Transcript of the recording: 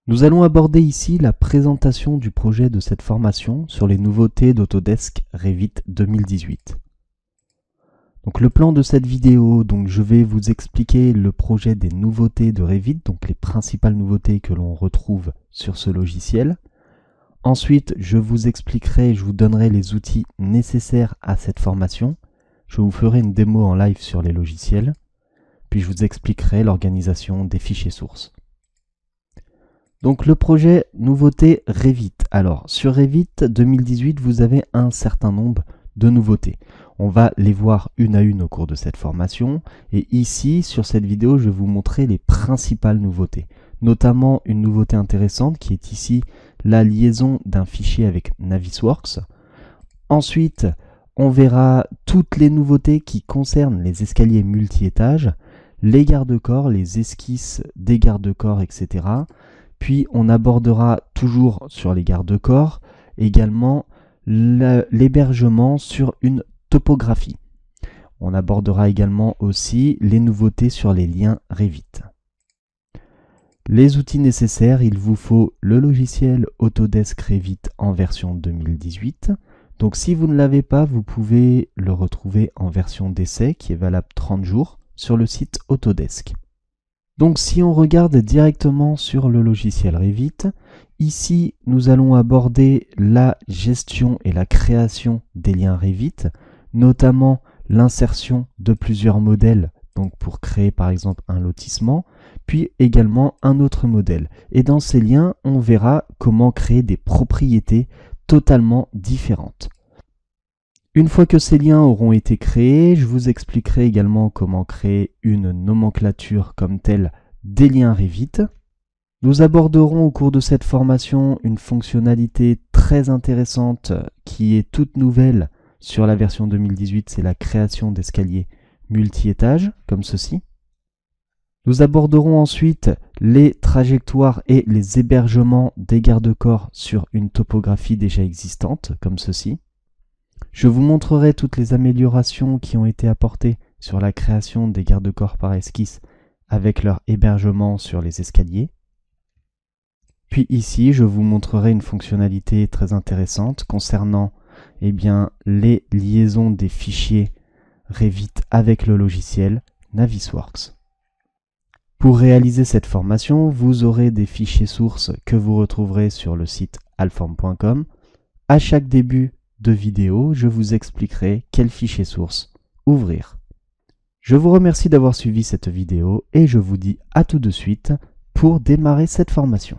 Nous allons aborder ici la présentation du projet de cette formation sur les nouveautés d'Autodesk Revit 2018. Donc le plan de cette vidéo, je vais vous expliquer le projet des nouveautés de Revit, donc les principales nouveautés que l'on retrouve sur ce logiciel. Ensuite, je vous expliquerai, je vous donnerai les outils nécessaires à cette formation. Je vous ferai une démo en live sur les logiciels. Puis je vous expliquerai l'organisation des fichiers sources. Donc le projet nouveauté Revit. Alors sur Revit 2018, vous avez un certain nombre de nouveautés. On va les voir une à une au cours de cette formation. Et ici, sur cette vidéo, je vais vous montrer les principales nouveautés. Notamment une nouveauté intéressante qui est ici la liaison d'un fichier avec Navisworks. Ensuite, on verra toutes les nouveautés qui concernent les escaliers multi-étages, les garde-corps, les esquisses des garde-corps, etc. Puis on abordera toujours sur les garde-corps également l'hébergement sur une topographie. On abordera également aussi les nouveautés sur les liens Revit. Les outils nécessaires, il vous faut le logiciel Autodesk Revit en version 2018. Donc si vous ne l'avez pas, vous pouvez le retrouver en version d'essai qui est valable 30 jours sur le site Autodesk. Donc si on regarde directement sur le logiciel Revit, ici nous allons aborder la gestion et la création des liens Revit, notamment l'insertion de plusieurs modèles, donc pour créer par exemple un lotissement, puis également un autre modèle. Et dans ces liens, on verra comment créer des propriétés totalement différentes. Une fois que ces liens auront été créés, je vous expliquerai également comment créer une nomenclature comme telle des liens Revit. Nous aborderons au cours de cette formation une fonctionnalité très intéressante qui est toute nouvelle sur la version 2018, c'est la création d'escaliers multi-étages, comme ceci. Nous aborderons ensuite les trajectoires et les hébergements des garde-corps sur une topographie déjà existante, comme ceci. Je vous montrerai toutes les améliorations qui ont été apportées sur la création des garde-corps par esquisse avec leur hébergement sur les escaliers. Puis ici, je vous montrerai une fonctionnalité très intéressante concernant les liaisons des fichiers Revit avec le logiciel Navisworks. Pour réaliser cette formation, vous aurez des fichiers sources que vous retrouverez sur le site alform.com. À chaque début de vidéo, je vous expliquerai quel fichier source ouvrir. Je vous remercie d'avoir suivi cette vidéo et je vous dis à tout de suite pour démarrer cette formation.